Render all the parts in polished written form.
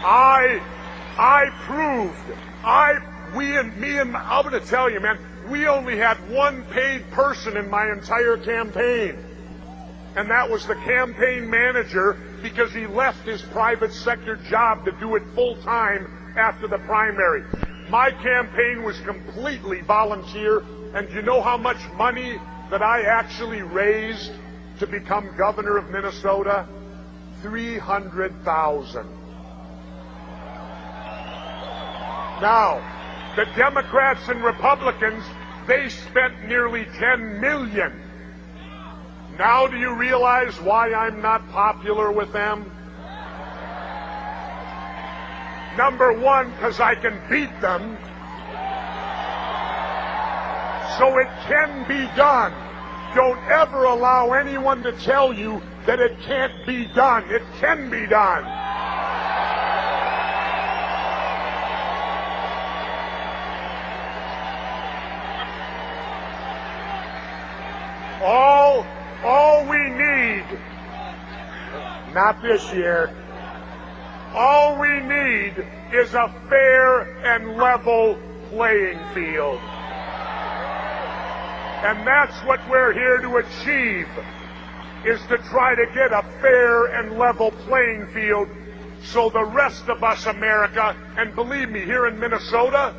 I proved, I'm going to tell you, man, we only had one paid person in my entire campaign. And that was the campaign manager, because he left his private sector job to do it full time after the primary. My campaign was completely volunteer, and do you know how much money that I actually raised to become governor of Minnesota? $300,000. Now, the Democrats and Republicans, they spent nearly $10 million. Now do you realize why I'm not popular with them? Number one, because I can beat them. So it can be done. Don't ever allow anyone to tell you that it can't be done. It can be done. All we need, not this year, all we need is a fair and level playing field. And that's what we're here to achieve, is to try to get a fair and level playing field so the rest of us, America, and believe me, here in Minnesota,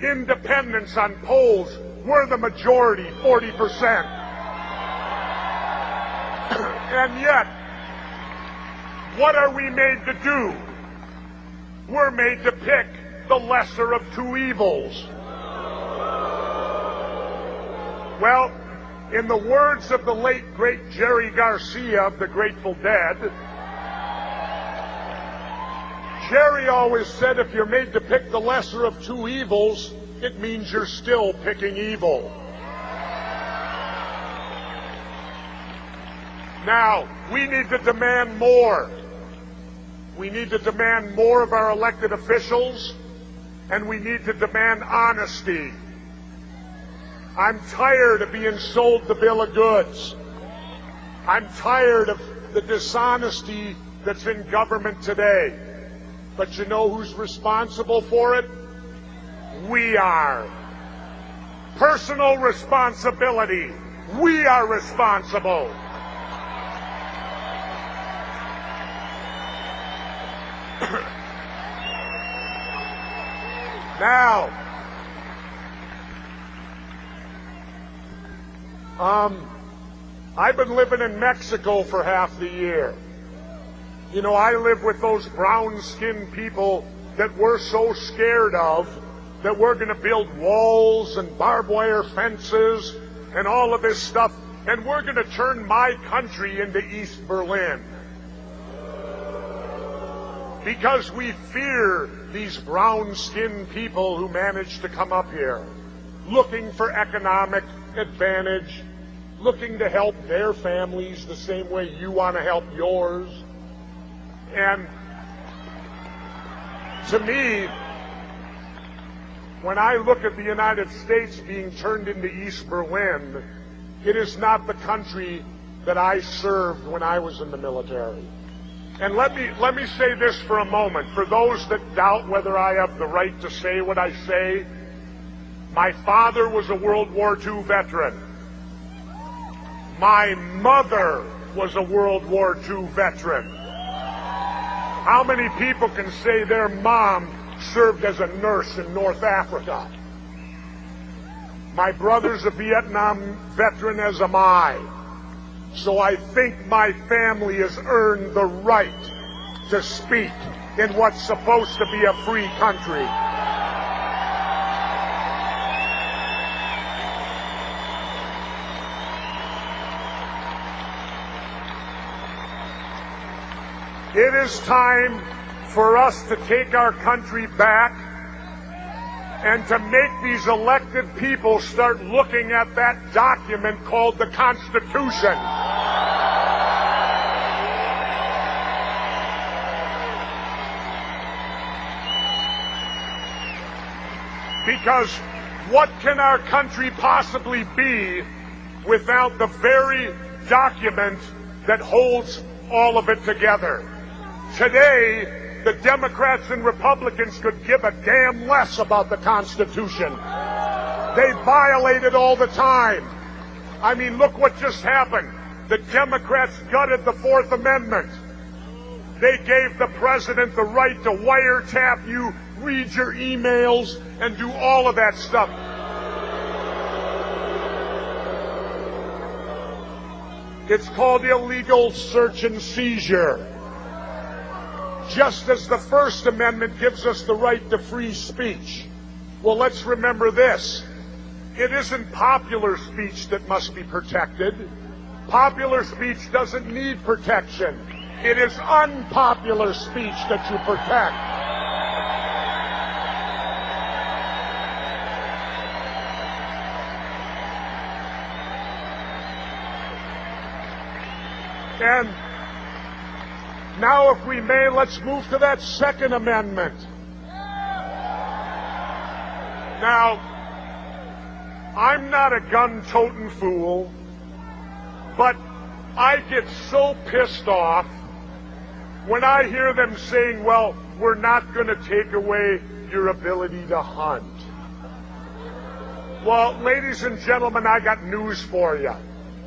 independents on polls, we're the majority, 40%. And yet, what are we made to do? We're made to pick the lesser of two evils. Well, in the words of the late, great Jerry Garcia of the Grateful Dead, Jerry always said if you're made to pick the lesser of two evils, it means you're still picking evil. Now, we need to demand more. We need to demand more of our elected officials, and we need to demand honesty. I'm tired of being sold the bill of goods. I'm tired of the dishonesty that's in government today. But you know who's responsible for it? We are. Personal responsibility. We are responsible. Now, I've been living in Mexico for half the year. You know, I live with those brown-skinned people that we're so scared of that we're going to build walls and barbed wire fences and all of this stuff, and we're going to turn my country into East Berlin. Because we fear these brown-skinned people who manage to come up here, looking for economic advantage, looking to help their families the same way you want to help yours. And to me, when I look at the United States being turned into East Berlin, it is not the country that I served when I was in the military. And let me say this for a moment. For those that doubt whether I have the right to say what I say, my father was a World War II veteran. My mother was a World War II veteran. How many people can say their mom served as a nurse in North Africa? My brother's a Vietnam veteran, as am I. So I think my family has earned the right to speak in what's supposed to be a free country. It is time for us to take our country back and to make these elected people start looking at that document called the Constitution. Because what can our country possibly be without the very document that holds all of it together? Today, the Democrats and Republicans could give a damn less about the Constitution. They violate it all the time. I mean, look what just happened. The Democrats gutted the Fourth Amendment. They gave the president the right to wiretap you, read your emails, and do all of that stuff. It's called illegal search and seizure. Just as the First Amendment gives us the right to free speech. Well, let's remember this. It isn't popular speech that must be protected. Popular speech doesn't need protection. It is unpopular speech that you protect. And now, if we may, let's move to that Second Amendment. Now, I'm not a gun-toting fool, but I get so pissed off when I hear them saying, well, we're not going to take away your ability to hunt. Well, ladies and gentlemen, I got news for you.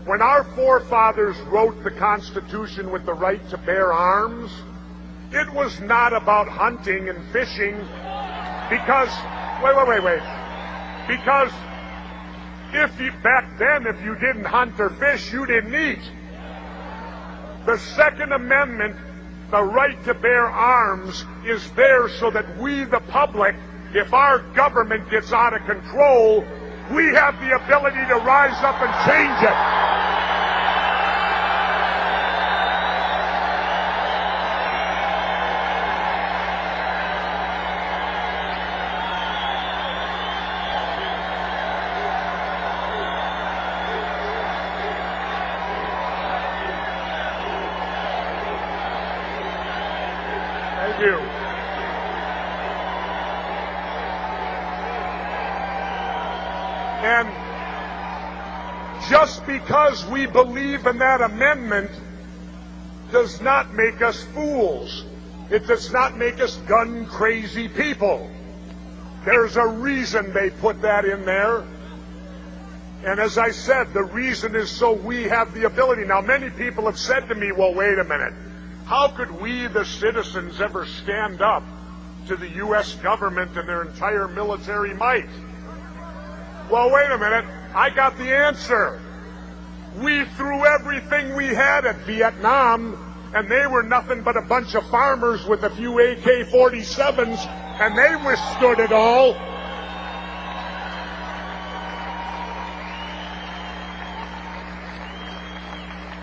When our forefathers wrote the Constitution with the right to bear arms, it was not about hunting and fishing because, wait. Because back then, if you didn't hunt or fish, you didn't eat. The Second Amendment, the right to bear arms, is there so that we, the public, if our government gets out of control, we have the ability to rise up and change it. Thank you. And just because we believe in that amendment does not make us fools. It does not make us gun-crazy people. There's a reason they put that in there. And as I said, the reason is so we have the ability. Now, many people have said to me, well, wait a minute. How could we, the citizens, ever stand up to the U.S. government and their entire military might? Well, wait a minute. I got the answer. We threw everything we had at Vietnam, and they were nothing but a bunch of farmers with a few AK-47s, and they withstood it all.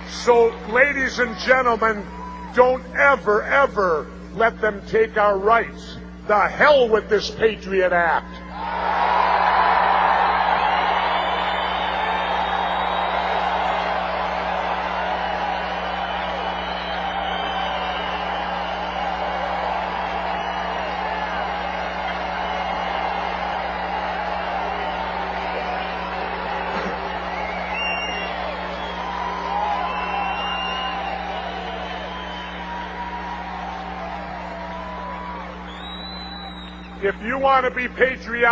So, ladies and gentlemen, don't ever, ever let them take our rights. The hell with this Patriot Act. If you want to be patriotic,